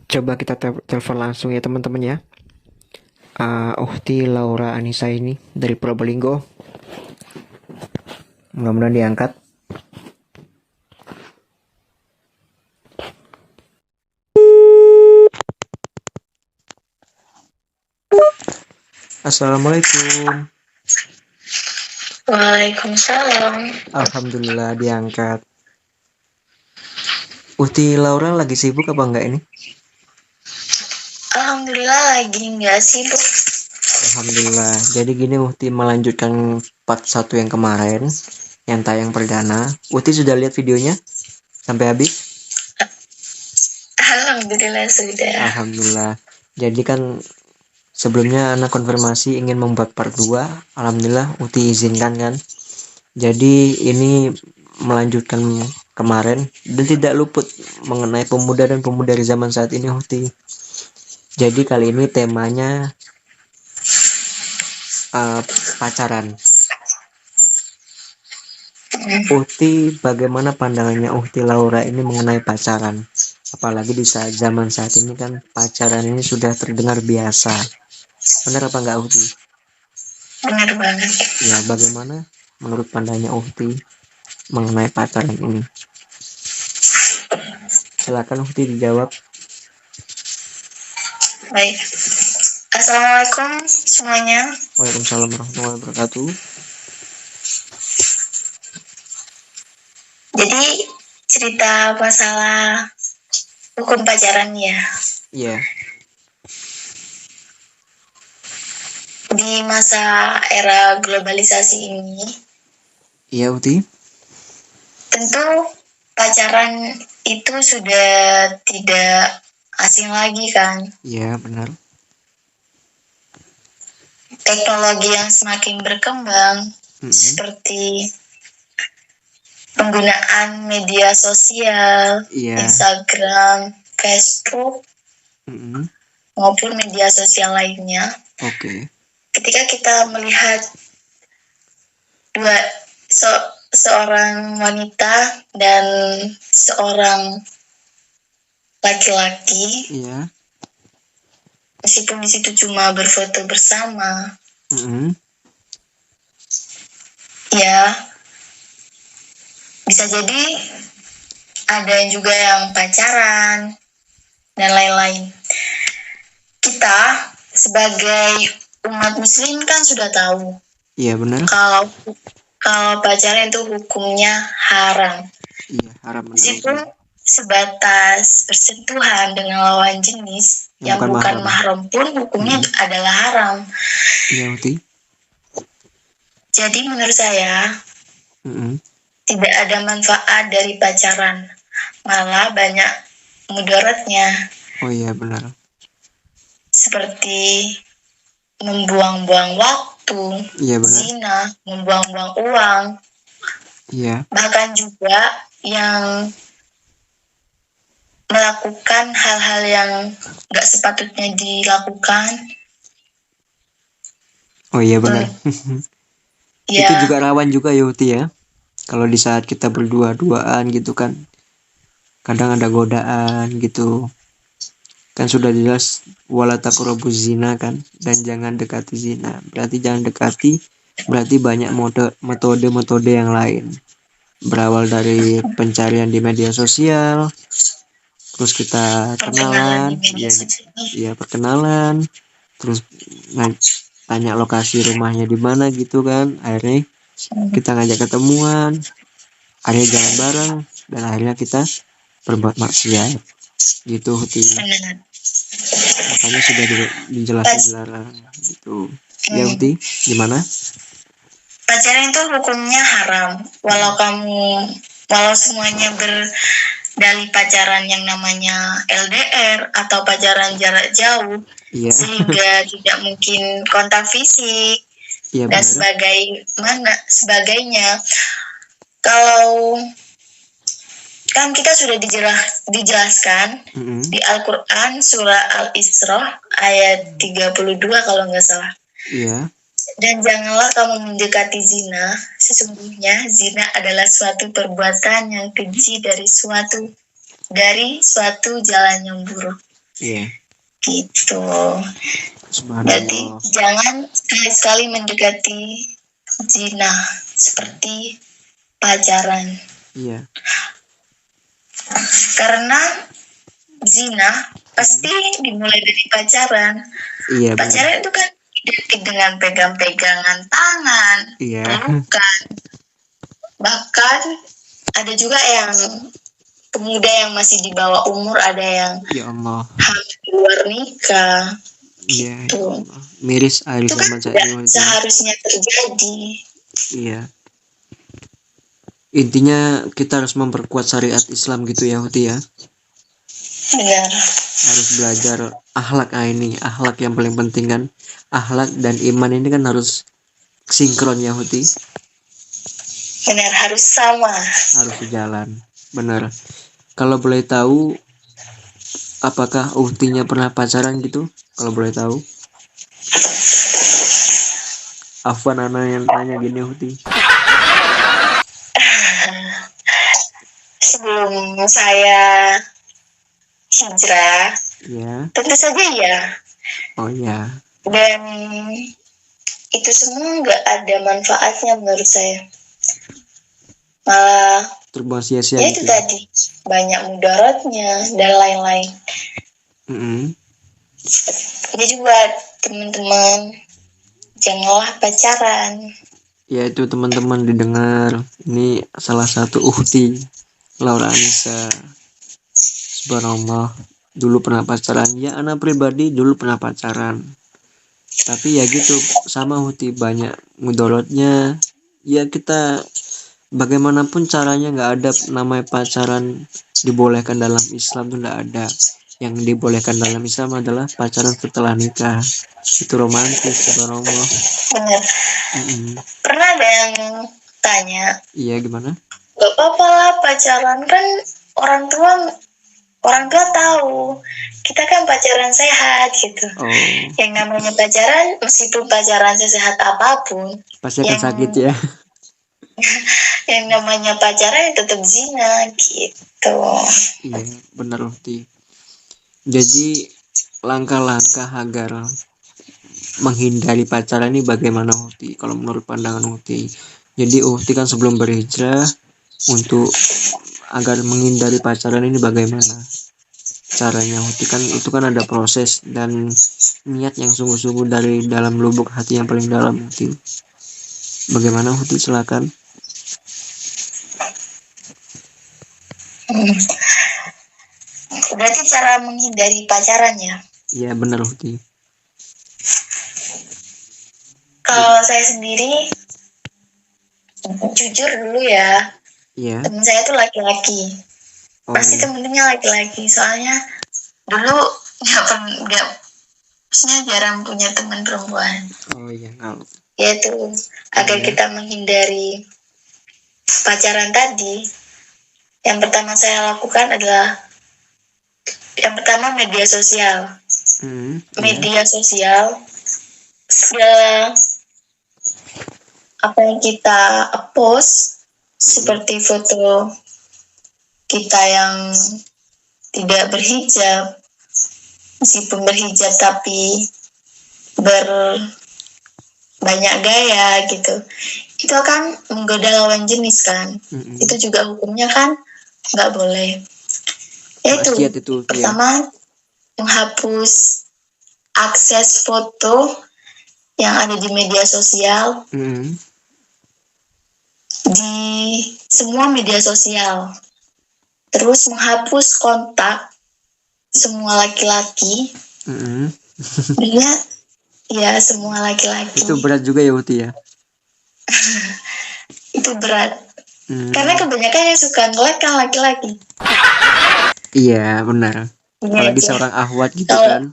Coba kita telepon langsung ya teman-teman ya. Uhti Laura Anissa ini dari Probolinggo. Mudah-mudahan diangkat. Assalamualaikum. Waalaikumsalam. Alhamdulillah diangkat. Uhti Laura lagi sibuk apa enggak ini? Alhamdulillah lagi nggak sibuk. Alhamdulillah. Jadi gini, Uhti melanjutkan part 1 yang kemarin, yang tayang perdana. Uhti sudah lihat videonya sampai habis? Alhamdulillah sudah. Alhamdulillah. Jadi kan sebelumnya anak konfirmasi ingin membuat part 2. Alhamdulillah Uhti izinkan kan. Jadi ini melanjutkan kemarin dan tidak luput mengenai pemuda dan pemudari zaman saat ini, Uhti. Jadi kali ini temanya pacaran. Uhti, bagaimana pandangannya Uhti Laura ini mengenai pacaran? Apalagi di saat zaman saat ini kan pacaran ini sudah terdengar biasa. Benar apa enggak, Uhti? Benar banget. Ya, bagaimana menurut pandangannya Uhti mengenai pacaran ini? Silakan Uhti dijawab. Baik. Assalamualaikum semuanya. Waalaikumsalam warahmatullahi wabarakatuh. Jadi cerita masalah hukum pacaran ya. Iya. Di masa era globalisasi ini, Iya, Uhti. tentu pacaran itu sudah tidak asing lagi kan. Iya, benar. Teknologi yang semakin berkembang, seperti penggunaan media sosial, Iya. Instagram, Facebook, maupun media sosial lainnya. Oke. Ketika kita melihat seorang wanita dan seorang laki-laki, Iya. meskipun di situ cuma berfoto bersama, ya bisa jadi ada juga yang pacaran dan lain-lain. Kita sebagai umat muslim kan sudah tahu. Iya, benar. Kalau pacaran itu hukumnya haram. Iya, haram. Meskipun sebatas bersentuhan dengan lawan jenis yang bukan mahram pun hukumnya adalah haram. Iya, Uhti. Jadi menurut saya tidak ada manfaat dari pacaran, malah banyak mudaratnya. Oh iya, benar. Seperti membuang-buang waktu, zina, membuang-buang uang. Iya. Bahkan juga yang melakukan hal-hal yang gak sepatutnya dilakukan. Oh iya, benar. Itu juga rawan juga ya, Uhti ya. Kalau di saat kita berdua-duaan gitu kan, kadang ada godaan gitu. Kan sudah jelas wala taqrabuz zina kan, dan jangan dekati zina. Berarti jangan dekati, berarti banyak metode-metode yang lain. Berawal dari pencarian di media sosial, terus kita kenalan, ya perkenalan, terus tanya lokasi rumahnya di mana gitu kan, akhirnya kita ngajak ketemuan, akhirnya jalan bareng, dan akhirnya kita berbuat maksiat gitu, Uhti. Makanya sudah dijelasin dilarang gitu. Ya, Uhti, gimana? Pacaran itu hukumnya haram. Walau semuanya berdalih pacaran yang namanya LDR atau pacaran jarak jauh, sehingga tidak mungkin kontak fisik dan sebagainya. Kalau kan kita sudah dijelaskan di Al-Quran surah Al-Isra ayat 32 kalau nggak salah. Iya. Dan janganlah kamu mendekati zina, sesungguhnya zina adalah suatu perbuatan yang keji dari suatu jalan yang buruk. Iya. Gitu. Berarti jangan sekali-sekali mendekati zina seperti pacaran. Iya. Karena zina pasti dimulai dari pacaran. Iya. Pacaran itu kan identik dengan pegang-pegangan tangan, pelukan. Bahkan ada juga yang pemuda yang masih di bawah umur, ada yang hamil di luar nikah. Iya. Gitu. Miris air itu kan tidak seharusnya terjadi. Iya. Intinya kita harus memperkuat syariat Islam gitu ya, Huti ya. Benar. Harus belajar akhlak. Ini akhlak yang paling penting kan. Akhlak dan iman ini kan harus sinkron ya, Huti. Benar, harus sama. Harus sejalan. Benar. Kalau boleh tahu, apakah Uhtinya pernah pacaran gitu? Kalau boleh tahu. Afwan Ana yang tanya gini, Uhti. Sebelum saya hijrah, ya. Tentu saja ya. Oh ya. Dan itu semua nggak ada manfaatnya menurut saya. Malah terbuang sia-sia ya gitu. Itu tadi banyak mudaratnya dan lain-lain. Jadi buat teman-teman, janganlah pacaran. Ya itu teman-teman didengar, ini salah satu Uhti Laura Anissa. Subhanallah, dulu pernah pacaran. Ya anak pribadi dulu pernah pacaran, tapi ya gitu sama Uhti, banyak mudaratnya. Ya kita bagaimanapun caranya nggak ada namanya pacaran dibolehkan dalam Islam, tuh nggak ada. Yang dibolehkan dalam Islam adalah pacaran setelah nikah. Itu romantis, subhanallah. Benar. Pernah ada yang tanya, iya gimana? Gak apa-apa lah pacaran, kan orang tua tahu kita kan pacaran sehat gitu. Yang namanya pacaran, meskipun pacaran sesehat apapun pasti akan sakit ya. Yang namanya pacaran tetap zina gitu. Iya benar Uhti. Jadi langkah-langkah agar menghindari pacaran ini bagaimana Uhti? Kalau menurut pandangan Uhti, jadi Uhti kan sebelum berhijrah, untuk agar menghindari pacaran ini bagaimana caranya Uhti? Kan itu kan ada proses dan niat yang sungguh-sungguh dari dalam lubuk hati yang paling dalam Uhti. Bagaimana Uhti, silakan. Berarti cara menghindari pacaran ya? Iya benar Uhti. Kalau saya sendiri jujur dulu ya, temen saya tuh laki-laki. Pasti temen-temennya laki-laki, soalnya dulu maksudnya jarang punya teman perempuan. Yaitu agar kita menghindari pacaran tadi, yang pertama saya lakukan adalah media sosial. Media sosial, segala apa yang kita post, seperti foto kita yang tidak berhijab, meskipun berhijab tapi banyak gaya gitu, itu akan menggoda lawan jenis kan. Itu juga hukumnya kan nggak boleh. Itu pertama, menghapus akses foto yang ada di media sosial di semua media sosial. Terus menghapus kontak semua laki-laki. Ya semua laki-laki. Itu berat juga ya Uti ya. Itu berat. Karena kebanyakan yang suka nge-like kan laki-laki. Iya benar. Apalagi seorang ahwat gitu kan.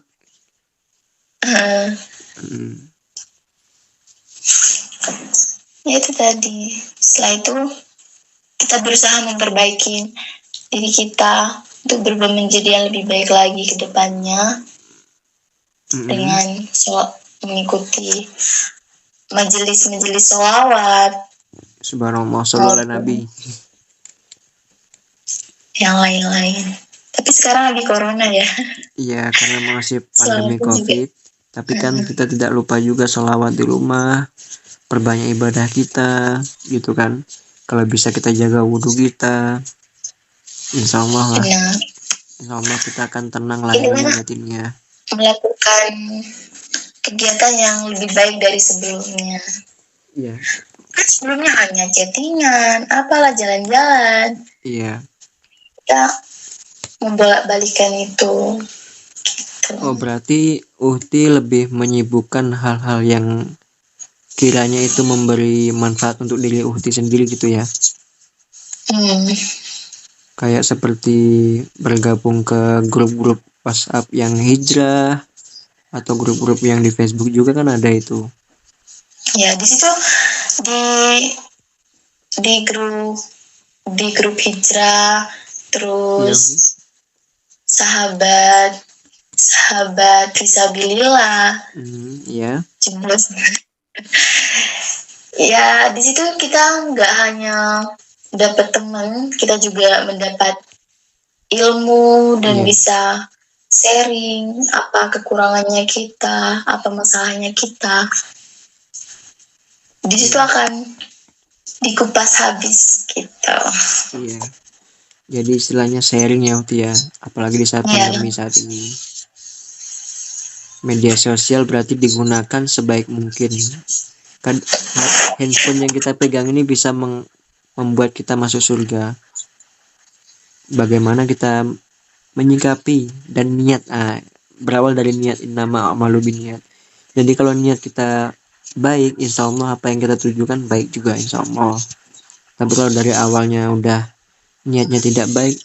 Ya itu tadi. Setelah itu kita berusaha memperbaiki diri kita untuk berubah menjadi yang lebih baik lagi ke depannya, dengan mengikuti majelis-majelis sholawat. Subhanallah, sholawat Nabi. Yang lain-lain. Tapi sekarang lagi corona ya. Iya, karena masih pandemi COVID. Tapi kan kita tidak lupa juga sholawat di rumah, perbanyak ibadah kita, gitu kan. Kalau bisa kita jaga wudhu kita, insya Allah lah. Insya Allah kita akan tenang lagi batinnya. Melakukan kegiatan yang lebih baik dari sebelumnya. Iya. Kan sebelumnya hanya chattingan, apalah jalan-jalan. Iya. Kita membolak-balikan itu. Gitu. Oh, berarti Uhti lebih menyibukkan hal-hal yang kiranya itu memberi manfaat untuk diri Uhti sendiri gitu ya. Kayak seperti bergabung ke grup-grup WhatsApp yang hijrah atau grup-grup yang di Facebook juga kan ada itu. Ya, di situ di grup hijrah, terus sahabat fisabilillah. Ya. Jembus. Ya, di situ kita nggak hanya dapat teman, kita juga mendapat ilmu dan bisa sharing apa kekurangannya kita, apa masalahnya kita. Di situ akan dikupas habis gitu. Iya. Jadi istilahnya sharing ya Uti ya, apalagi di saat pandemi saat ini. Media sosial berarti digunakan sebaik mungkin. Kan handphone yang kita pegang ini bisa membuat kita masuk surga. Bagaimana kita menyikapi dan niat, berawal dari niat, innama a'malu binniyat. Jadi kalau niat kita baik, insya Allah apa yang kita tujukan baik juga insya Allah. Tapi kalau dari awalnya udah niatnya tidak baik,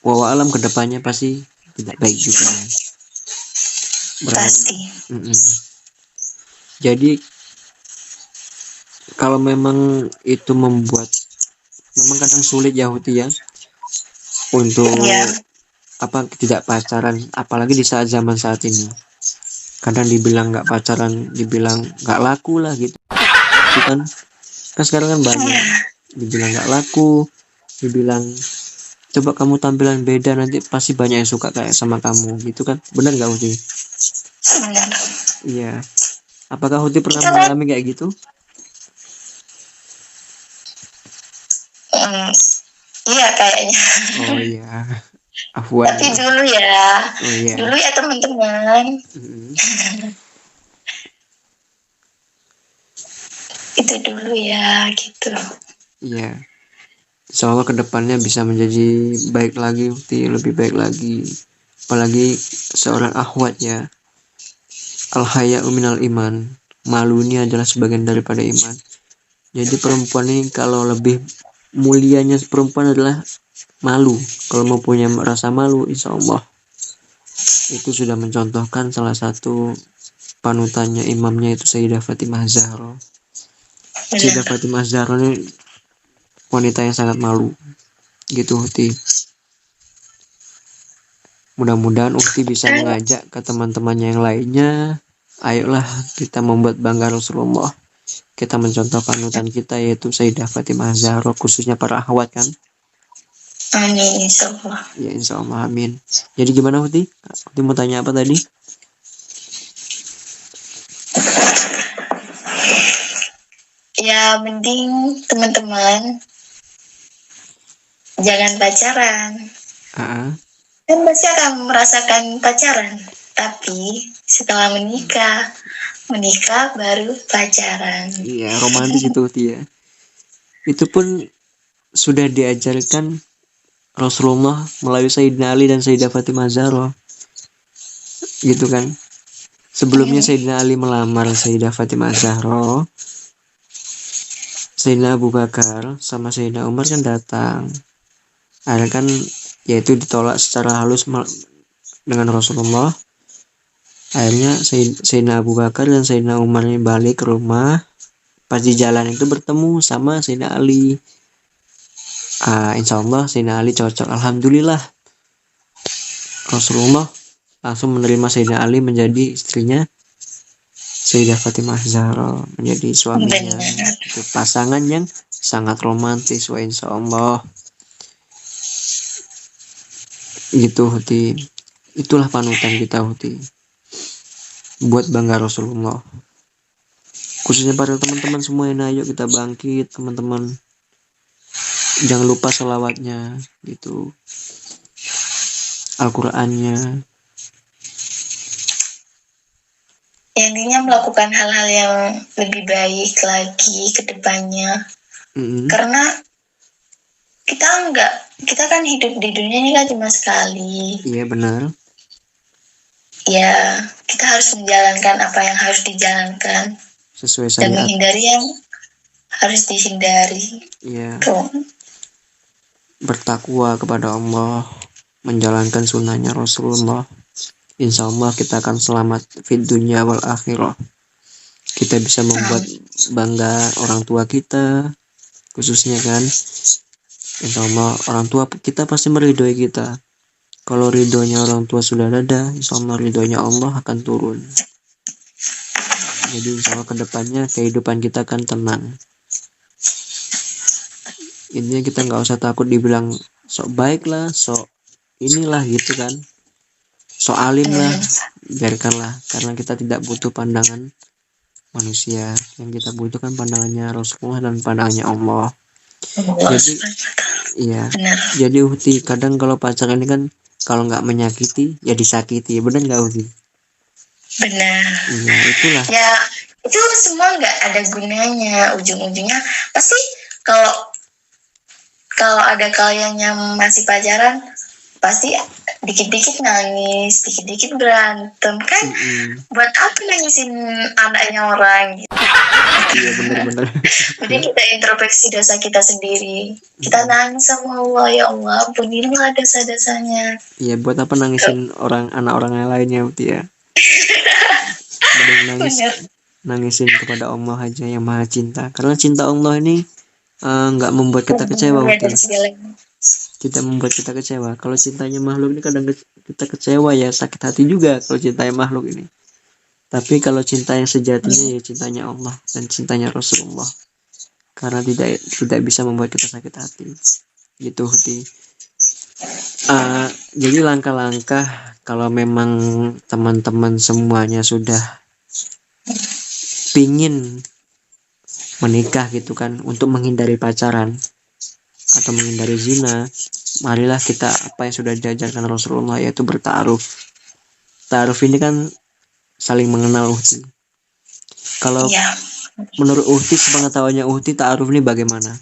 wallahu alam kedepannya pasti tidak baik juga. Pasti. Jadi kalau memang itu memang kadang sulit ya Huti ya untuk tidak pacaran, apalagi di zaman saat ini. Kadang dibilang nggak pacaran, dibilang nggak laku lah gitu kan sekarang kan banyak dibilang nggak laku, dibilang coba kamu tampilan beda nanti pasti banyak yang suka kayak sama kamu gitu kan. Benar nggak Huti? Benar. Iya. Apakah Huti pernah mengalami kayak gitu? Iya kayaknya. Oh iya. Afwan. Tapi dulu ya. Oh, iya. Dulu ya teman-teman. Itu dulu ya gitu. Iya. Insya Allah kedepannya bisa menjadi baik lagi, lebih baik lagi. Apalagi seorang akhwat ya. Al-haya'u minal iman. Malu ini adalah sebagian daripada iman. Jadi perempuan ini kalau lebih mulianya perempuan adalah malu. Kalau mau punya rasa malu, insya Allah itu sudah mencontohkan salah satu panutannya, imamnya itu Sayyidah Fatimah Zahra. Sayyidah Fatimah Zahra ini wanita yang sangat malu gitu Uhti. Mudah-mudahan Uhti bisa mengajak ke teman-temannya yang lainnya, ayolah kita membuat bangga Rasulullah. Kita mencontoh panutan kita yaitu Sayyidah Fatimah Zahra, khususnya para akhwat kan. Amin insyaallah. Ya insyaallah amin. Jadi gimana Uhti? Uhti mau tanya apa tadi? Ya mending teman-teman jangan pacaran. Kan pasti akan merasakan pacaran, tapi setelah menikah baru pacaran. Iya, romantis itu ya. Itu pun sudah diajarkan Rasulullah melalui Sayyidina Ali dan Sayyidah Fatimah Zahra. Gitu kan. Sebelumnya Sayyidina Ali melamar Sayyidah Fatimah Zahra, Sayyidina Abu Bakar sama Sayyidina Umar kan datang. Akhirnya kan yaitu ditolak secara halus dengan Rasulullah. Akhirnya Sayyidina Abu Bakar dan Sayyidina Umar ini balik ke rumah. Pas di jalan itu bertemu sama Sayyidina Ali. Insya Allah Sayyidina Ali cocok. Alhamdulillah Rasulullah langsung menerima Sayyidina Ali menjadi istrinya Sayyidah Fatimah Zahra, menjadi suaminya. Itu pasangan yang sangat romantis. Insya Allah Gitu Huti. Itulah panutan kita Huti, buat bangga Rasulullah. Khususnya pada teman-teman semua ini, ayo kita bangkit teman-teman. Jangan lupa selawatnya gitu, Al-Qur'annya. Intinya melakukan hal-hal yang lebih baik lagi ke depannya. Karena kita kan hidup di dunia ini kan cuma sekali. Iya benar. Ya, kita harus menjalankan apa yang harus dijalankan sesuai syariat, dan menghindari yang harus dihindari. Iya. Bertakwa kepada Allah, menjalankan sunnahnya Rasulullah. Insya Allah kita akan selamat fid dunya wal akhirah. Kita bisa membuat bangga orang tua kita, khususnya kan. Insya Allah orang tua kita pasti meridhoi kita. Kalau ridhonya orang tua sudah ada, insya Allah ridhonya Allah akan turun. Jadi insya Allah kedepannya kehidupan kita akan tenang. Intinya kita nggak usah takut dibilang sok baik lah, sok inilah gitu kan, sok alim lah, biarkanlah, karena kita tidak butuh pandangan manusia. Yang kita butuhkan pandangannya Rasulullah dan pandangannya Allah. Jadi iya, jadi Huti, kadang kalau pacaran ini kan kalau nggak menyakiti ya disakiti, benar nggak Huti? Benar. Iya, itulah. Ya itu semua nggak ada gunanya, ujung-ujungnya pasti kalau ada kalian yang masih pacaran pasti dikit-dikit nangis, dikit-dikit berantem kan. Buat apa nangisin anaknya orang gitu. Iya benar-benar. Jadi kita introspeksi dosa kita sendiri. Kita nangis sama Allah, ya Allah ampunilah dosa-dosanya. Iya, buat apa nangisin anak orang yang lainnya Uti ya. Nangisin kepada Allah aja yang maha cinta. Karena cinta Allah ini nggak membuat kita kecewa Uti. Tidak membuat kita kecewa. Kalau cintanya makhluk ini kadang kita kecewa ya, sakit hati juga kalau cintanya makhluk ini. Tapi kalau cinta yang sejatinya ya cintanya Allah dan cintanya Rasulullah. Karena tidak bisa membuat kita sakit hati. Gitu Huti. Jadi langkah-langkah kalau memang teman-teman semuanya sudah pingin menikah gitu kan, untuk menghindari pacaran atau menghindari zina, marilah kita apa yang sudah diajarkan Rasulullah, yaitu bertaaruf. Taaruf ini kan saling mengenal Uhti. Kalau menurut Uhti, sepengetahuannya Uhti, ta'aruf ini bagaimana?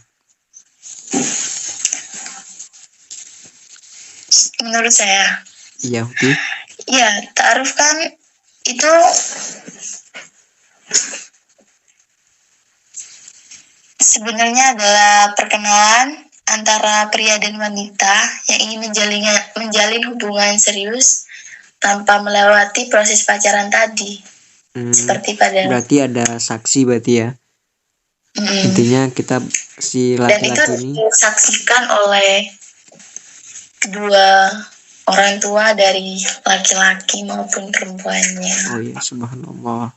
Menurut saya. Iya Uhti. Iya, ta'aruf kan itu sebenarnya adalah perkenalan antara pria dan wanita yang ingin menjalin hubungan serius tanpa melewati proses pacaran tadi. Seperti pada. Berarti ada saksi berarti ya. Intinya kita si laki-laki ini. Dan itu disaksikan oleh kedua orang tua dari laki-laki maupun perempuannya. Oh iya, subhanallah.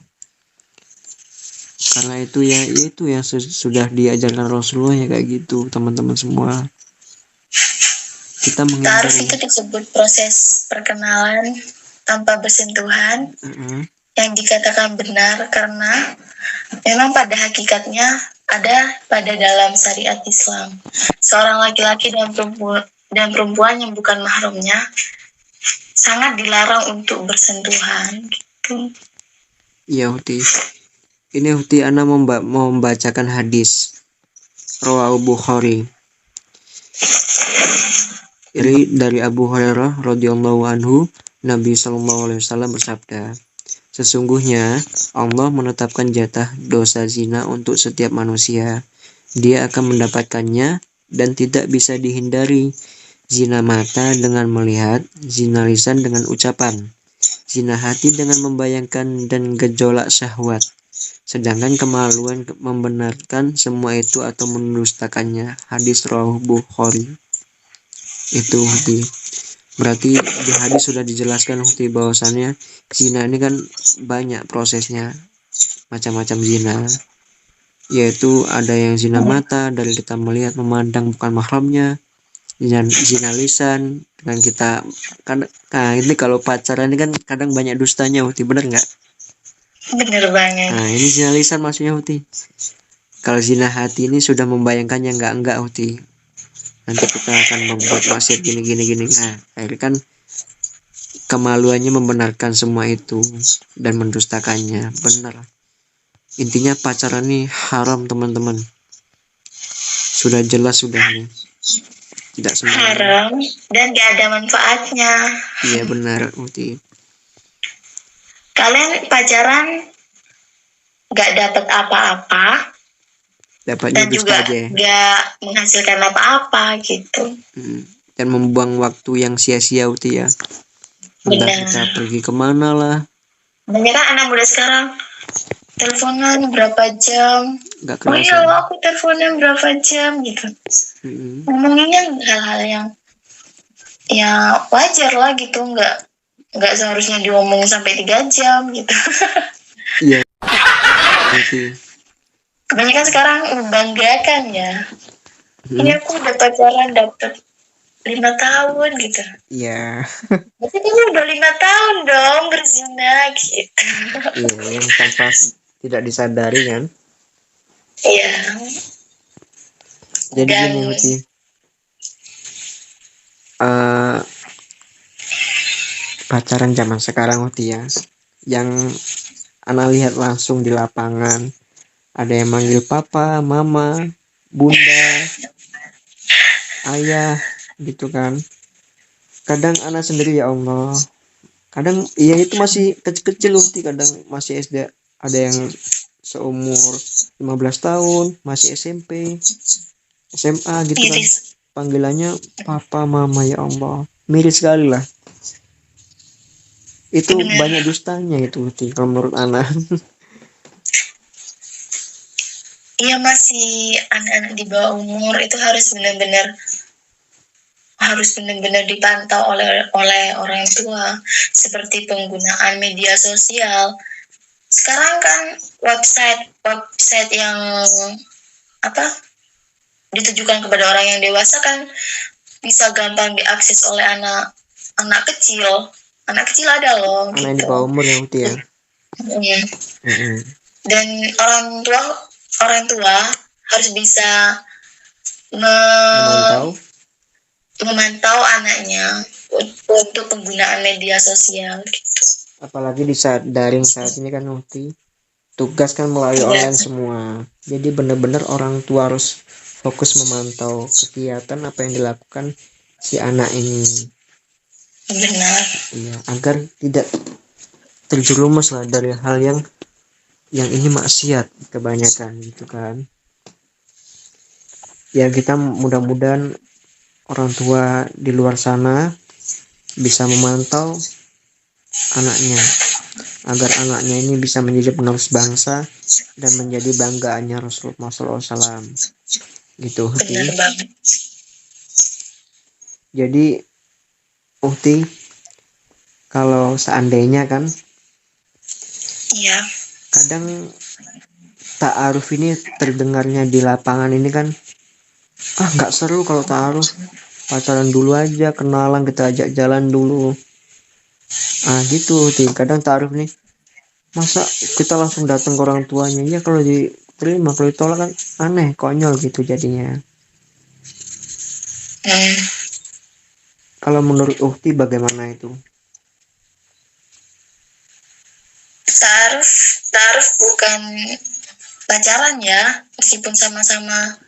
Karena itu yang sudah diajarkan Rasulullah ya, kayak gitu teman-teman semua. Kita menghindari. Ta'aruf itu disebut proses perkenalan tanpa bersentuhan yang dikatakan benar karena memang pada hakikatnya ada pada dalam syariat Islam. Seorang laki-laki dan perempuan yang bukan mahramnya sangat dilarang untuk bersentuhan gitu. Iya Huti. Ini Huti Ana mau membacakan hadis Rawahu Bukhari. Dari Abu Hurairah radhiyallahu anhu, Nabi sallallahu alaihi wasallam bersabda, sesungguhnya Allah menetapkan jatah dosa zina untuk setiap manusia. Dia akan mendapatkannya dan tidak bisa dihindari. Zina mata dengan melihat, zina lisan dengan ucapan, zina hati dengan membayangkan dan gejolak syahwat. Sedangkan kemaluan membenarkan semua itu atau mendustakannya. Hadis Rawahu Bukhari. Itu Huti. Berarti di hadis sudah dijelaskan Huti bahwasannya zina ini kan banyak prosesnya, macam-macam zina, yaitu ada yang zina mata dari kita melihat memandang bukan mahramnya, zina lisan dengan kita kan. Nah ini kalau pacaran ini kan kadang banyak dustanya Uti, bener nggak? Bener banget. Nah ini zina lisan maksudnya Uti. Kalau zina hati ini sudah membayangkannya enggak Uti, nanti kita akan membuat maksiat gini. Nah akhirnya kan kemaluannya membenarkan semua itu dan mendustakannya. Benar, intinya pacaran ini haram teman-teman, sudah jelas sudah nih, tidak semua haram dan gak ada manfaatnya. Iya benar Uti. Kalian pacaran gak dapat apa-apa, dapatnya dan juga gak menghasilkan apa-apa gitu. Dan membuang waktu yang sia-sia Uti ya. Entah kita pergi kemana lah. Banyak kan anak muda sekarang teleponan berapa jam. Gak kerasa. Oh iya aku teleponan berapa jam gitu. Ngomonginnya hal-hal yang ya wajar lah gitu, nggak seharusnya diomongin sampai 3 jam gitu. Iya. Kebanyakan sekarang membanggakan ya. Ini aku udah pacaran dapet 5 tahun gitu. Iya. Berarti kamu udah 5 tahun dong berzina gitu. Iya, yang tanpa tidak disadari kan. Iya. Jadi gini Uti, pacaran zaman sekarang Uti ya, yang Ana lihat langsung di lapangan, ada yang manggil papa, mama, bunda, ayah gitu kan. Kadang Ana sendiri ya Allah, kadang iya itu masih kecil-kecil Uti, kadang masih SD, ada yang seumur 15 tahun masih SMP, SMA gitu kan, panggilannya papa mama, ya Allah, miris sekali lah. Itu banyak dustanya itu kalau menurut Ana. Iya, masih anak-anak di bawah umur itu harus benar-benar dipantau oleh orang tua, seperti penggunaan media sosial. Sekarang kan website yang ditujukan kepada orang yang dewasa kan bisa gampang diakses oleh anak kecil. Anak kecil ada loh. Anak di bawah umur ya Uti ya. Dan orang tua harus bisa memantau anaknya untuk penggunaan media sosial gitu. Apalagi di saat daring saat ini kan Uti, tugas kan melalui online semua. Jadi benar-benar orang tua harus fokus memantau kegiatan apa yang dilakukan si anak ini. Benar. Iya, agar tidak terjerumus lah dari hal yang ini maksiat kebanyakan gitu kan. Ya kita mudah-mudahan orang tua di luar sana bisa memantau anaknya, agar anaknya ini bisa menjadi penerus bangsa dan menjadi banggaannya Rasulullah SAW gitu Uti. Jadi Uti, kalau seandainya kan, iya, kadang ta'aruf ini terdengarnya di lapangan ini kan, nggak seru kalau ta'aruf, pacaran dulu aja, kenalan, kita ajak jalan dulu. Gitu Uti, kadang ta'aruf nih, masa kita langsung datang ke orang tuanya, ya kalau diterima, kalau ditolak kan aneh, konyol gitu jadinya. Kalau menurut Uhti bagaimana itu? Ta'aruf bukan pacaran ya, meskipun sama-sama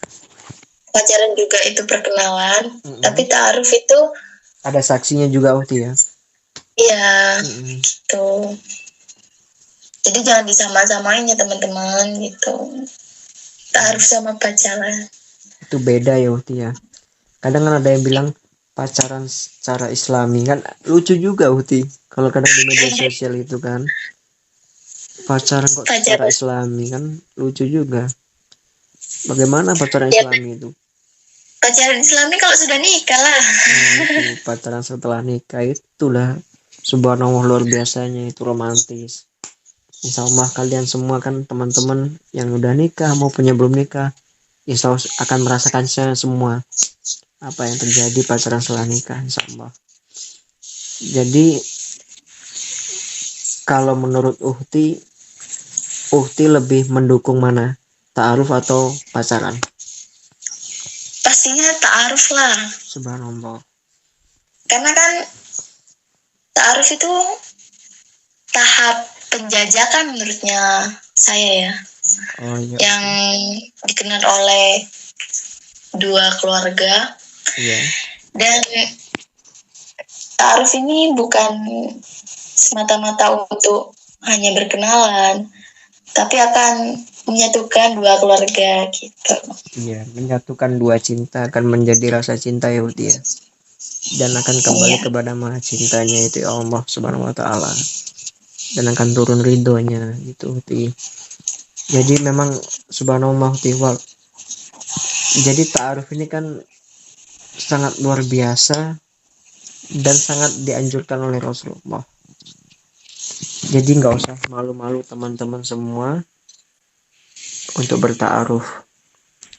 pacaran juga itu perkenalan, tapi ta'aruf itu ada saksinya juga Uhti ya? Iya, gitu. Jadi jangan disama-samain ya teman-teman gitu. Ta'aruf sama pacaran. Itu beda ya Uhti ya. Kadang kan ada yang bilang pacaran secara Islami, kan lucu juga Uhti. Kalau kadang di media sosial itu kan, pacaran kok secara Islami, kan lucu juga. Bagaimana pacaran Islami itu? Pacaran Islami kalau sudah nikah lah. Pacaran setelah nikah itulah subhanallah luar biasanya, itu romantis. Insya Allah kalian semua kan teman-teman yang udah nikah maupun yang belum nikah, insya Allah akan merasakannya semua. apa yang terjadi pacaran setelah nikah, insyaallah. Jadi kalau menurut Uhti lebih mendukung mana, ta'aruf atau pacaran? Pastinya ta'aruf lah. Subhanallah. Karena kan ta'aruf itu tahap penjajakan menurutnya saya ya. Oh, iya. Yang dikenal oleh dua keluarga. Iya. Dan ta'aruf ini bukan semata-mata untuk hanya berkenalan, tapi akan menyatukan dua keluarga gitu. Iya, menyatukan dua cinta akan menjadi rasa cinta ya Uti ya. Dan akan kembali kepada maha cintanya itu Allah Subhanahu wa taala. Dan akan turun ridhonya gitu Uti. Jadi memang subhanallah Uti. Jadi ta'aruf ini kan sangat luar biasa dan sangat dianjurkan oleh Rasulullah. Jadi nggak usah malu-malu teman-teman semua untuk berta'aruf.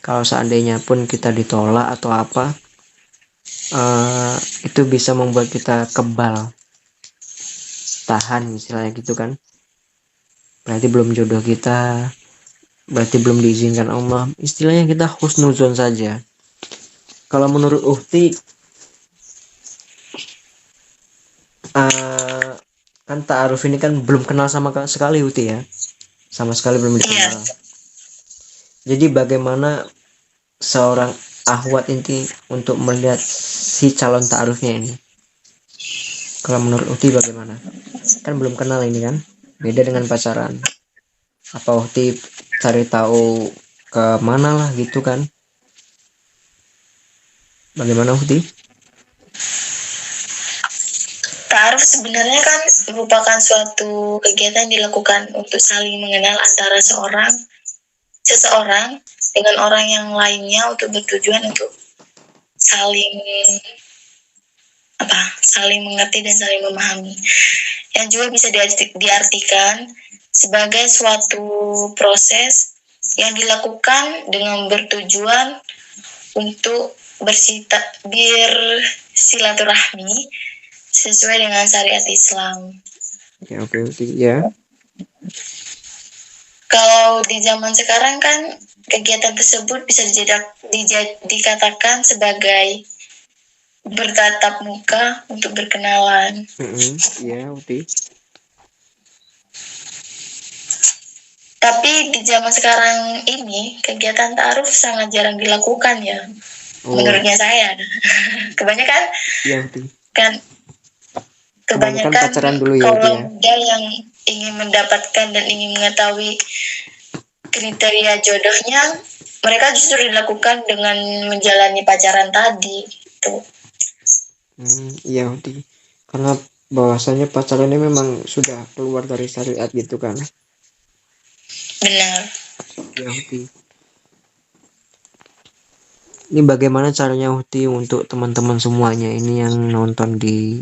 Kalau seandainya pun kita ditolak atau apa, itu bisa membuat kita kebal, tahan istilahnya gitu kan. Berarti belum jodoh kita, berarti belum diizinkan Allah. Istilahnya kita husnuzon saja. Kalau menurut Uhti, kan ta'aruf ini kan belum kenal sama sekali Uhti ya, sama sekali belum dikenal. Jadi bagaimana seorang akhwat inti untuk melihat si calon ta'arufnya ini? Kalau menurut Uhti bagaimana? Kan belum kenal ini kan, beda dengan pacaran. Apa Uhti cari tahu ke mana lah gitu kan? Bagaimana Uhti? Ta'aruf sebenarnya kan merupakan suatu kegiatan yang dilakukan untuk saling mengenal antara seseorang dengan orang yang lainnya untuk bertujuan untuk saling mengerti dan saling memahami. Yang juga bisa diartikan sebagai suatu proses yang dilakukan dengan bertujuan untuk bersilaturahmi sesuai dengan syariat Islam. Oke, ya. Kalau di zaman sekarang kan kegiatan tersebut bisa dikatakan sebagai bertatap muka untuk berkenalan. Iya, Uti. Tapi di zaman sekarang ini kegiatan ta'aruf sangat jarang dilakukan ya. Menurutnya saya. Kebanyakan ya, Uti. Kan kebanyakan pacaran dulu ya, kalau muda yang ingin mendapatkan dan ingin mengetahui kriteria jodohnya, mereka justru dilakukan dengan menjalani pacaran tadi gitu. Iya Uti. Karena bahwasanya pacaran ini memang sudah keluar dari syariat gitu kan. Benar. Ya Uti. Ini bagaimana caranya Uti untuk teman-teman semuanya ini yang nonton di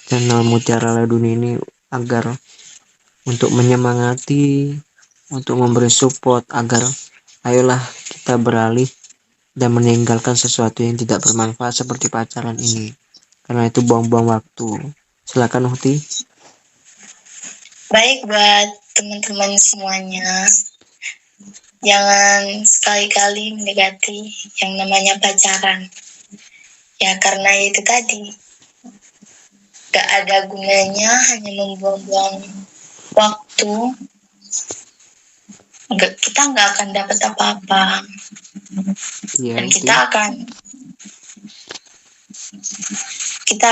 channel Mutiara Laduni ini agar untuk menyemangati, untuk memberi support agar ayolah kita beralih dan meninggalkan sesuatu yang tidak bermanfaat seperti pacaran ini, karena itu buang-buang waktu. Silakan Uhti. Baik, buat teman-teman semuanya, jangan sekali-kali mendekati yang namanya pacaran ya, karena itu tadi gak ada gunanya, hanya membuang-buang waktu. Kita nggak akan dapat apa-apa ya, dan kita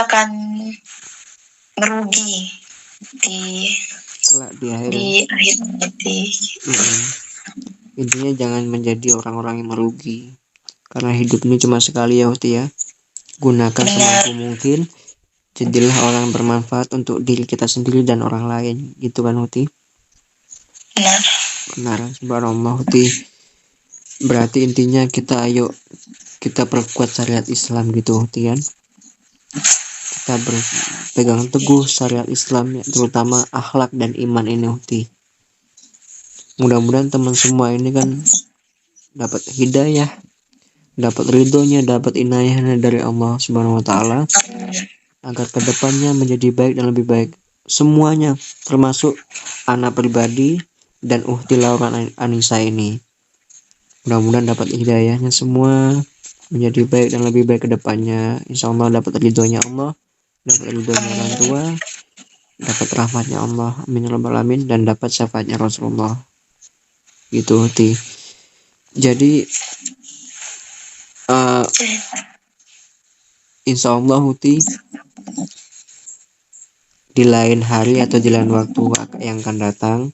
akan merugi di akhir nanti. Intinya jangan menjadi orang-orang yang merugi, karena hidup ini cuma sekali ya Uti ya. Gunakan semampu mungkin, jadilah orang yang bermanfaat untuk diri kita sendiri dan orang lain, gitu kan Uti? Benar, subhanallah Uti. Berarti intinya kita perkuat syariat Islam gitu Uti kan. Kita berpegang teguh syariat Islam, terutama akhlak dan iman ini Uti. Mudah-mudahan teman semua ini kan dapat hidayah, dapat ridhonya, dapat inayahnya dari Allah Subhanahu wa taala, agar kedepannya menjadi baik dan lebih baik semuanya, termasuk anak pribadi dan Uhti Laura Anissa ini. Mudah-mudahan dapat hidayahnya semua, menjadi baik dan lebih baik kedepannya. Insya Allah dapat ridhonya Allah, dapat ridhonya orang tua, dapat rahmatnya Allah, amin ya rabbal alamin, dan dapat syafaatnya Rasulullah. Gitu Uhti. Jadi insya Allah Uhti, di lain hari atau di lain waktu yang akan datang,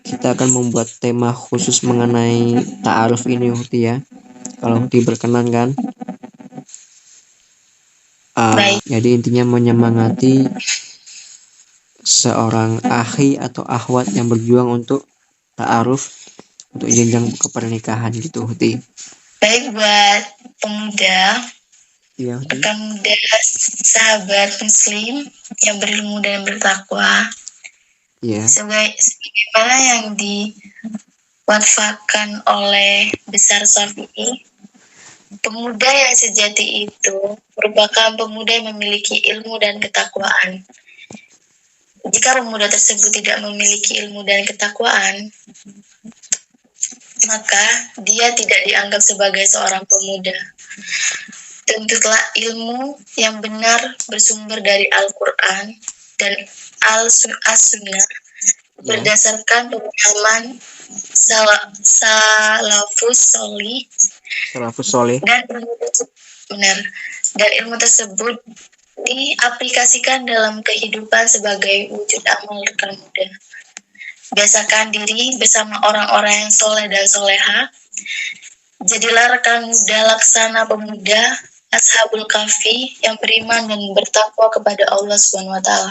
kita akan membuat tema khusus mengenai ta'aruf ini Uhti ya, kalau Uhti berkenan kan. Jadi intinya menyemangati seorang akhi atau akhwat yang berjuang untuk ta'aruf, untuk jenjang kepernikahan gitu Uhti. Baik buat pemuda, rekan muda, sahabat muslim yang berilmu dan bertakwa. Sebagaimana yang diwafatkan oleh Besar Syafi'i, pemuda yang sejati itu merupakan pemuda yang memiliki ilmu dan ketakwaan. Jika pemuda tersebut tidak memiliki ilmu dan ketakwaan, maka dia tidak dianggap sebagai seorang pemuda. Tuntutlah ilmu yang benar bersumber dari Al-Quran dan As-Sunnah berdasarkan pemahaman salafus solih dan ilmu tersebut diaplikasikan dalam kehidupan sebagai wujud amal rekan muda. Biasakan diri bersama orang-orang yang soleh dan soleha. Jadilah rekan muda laksana pemuda Ashabul Kahfi yang beriman dan bertakwa kepada Allah Subhanahu wa taala.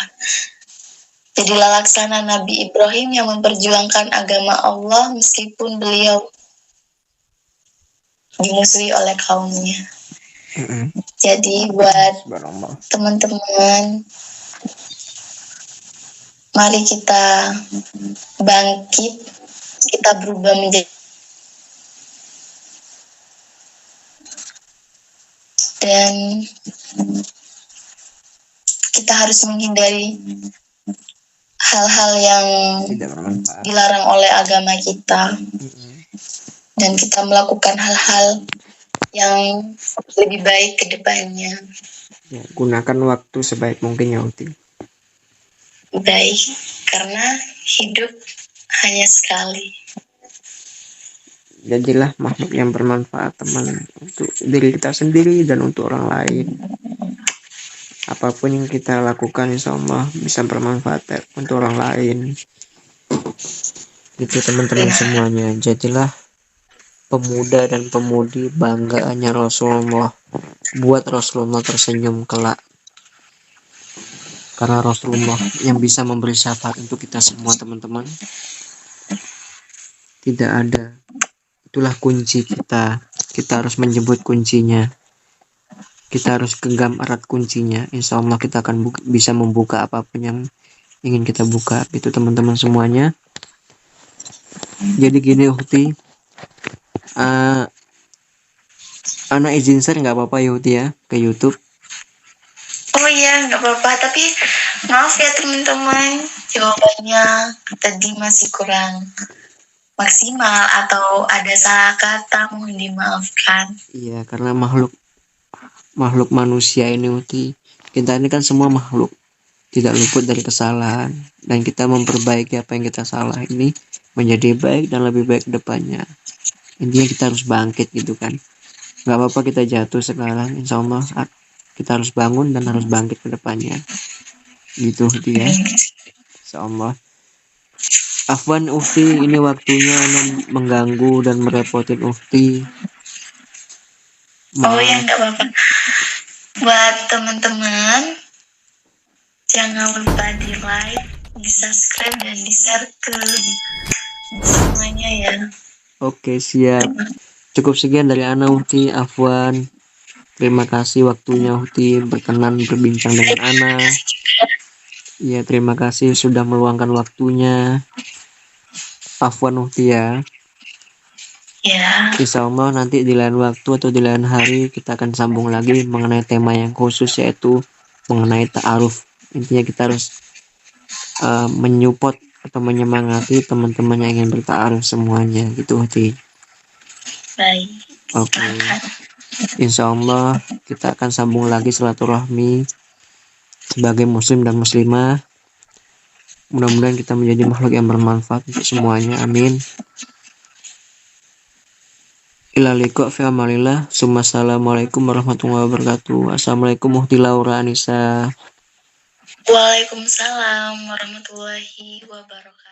Jadilah laksana Nabi Ibrahim yang memperjuangkan agama Allah meskipun beliau dimusuhi oleh kaumnya. Jadi buat teman-teman, mari kita bangkit, kita berubah menjadi, dan kita harus menghindari hal-hal yang dilarang oleh agama kita, dan kita melakukan hal-hal yang lebih baik ke depannya. Ya, gunakan waktu sebaik mungkin ya Uti. Baik, karena hidup hanya sekali. Jadilah makhluk yang bermanfaat teman, untuk diri kita sendiri dan untuk orang lain. Apapun yang kita lakukan insya Allah bisa bermanfaat untuk orang lain. Itu teman-teman semuanya. Jadilah pemuda dan pemudi banggaannya Rasulullah. Buat Rasulullah tersenyum kelak. Karena Rasulullah yang bisa memberi syafaat untuk kita semua teman-teman. Tidak ada. Itulah kunci kita. Kita harus menjemput kuncinya. Kita harus genggam erat kuncinya. Insya Allah kita akan bisa membuka apapun yang ingin kita buka. Itu teman-teman semuanya. Jadi gini Uhti. Anak izin share nggak apa-apa ya Uti ya ke YouTube. Oh iya nggak apa-apa, tapi maaf ya teman-teman, jawabannya tadi masih kurang maksimal atau ada salah kata, mohon dimaafkan. Iya, karena makhluk manusia ini Uti, kita ini kan semua makhluk tidak luput dari kesalahan, dan kita memperbaiki apa yang kita salah ini menjadi baik dan lebih baik ke depannya. Intinya kita harus bangkit gitu kan. Gak apa-apa kita jatuh sekarang, insya Allah kita harus bangun dan harus bangkit ke depannya. Gitu dia. Insya Allah. Afwan Ufti, ini waktunya mengganggu dan merepotin Ufti. Oh ya gak apa-apa. Buat teman-teman, jangan lupa di like, di subscribe, dan di share ke semuanya ya. Oke, siap. Cukup sekian dari Ana Uhti, Afwan. Terima kasih waktunya Uhti berkenan berbincang dengan Ana. Ya, terima kasih sudah meluangkan waktunya. Afwan Uhti ya. Ya. Insya Allah nanti di lain waktu atau di lain hari kita akan sambung lagi mengenai tema yang khusus, yaitu mengenai ta'aruf. Intinya kita harus menyupport atau menyemangati teman-teman yang ingin berta'aruf semuanya gitu, Hati. Baik. Oke. Insya Allah kita akan sambung lagi silaturahmi sebagai muslim dan muslimah. Mudah-mudahan kita menjadi makhluk yang bermanfaat untuk semuanya. Amin. Ila liqa fi amalillah. Assalamualaikum warahmatullahi wabarakatuh. Assalamualaikum Muhti Laura Anissa. Waalaikumsalam warahmatullahi wabarakatuh.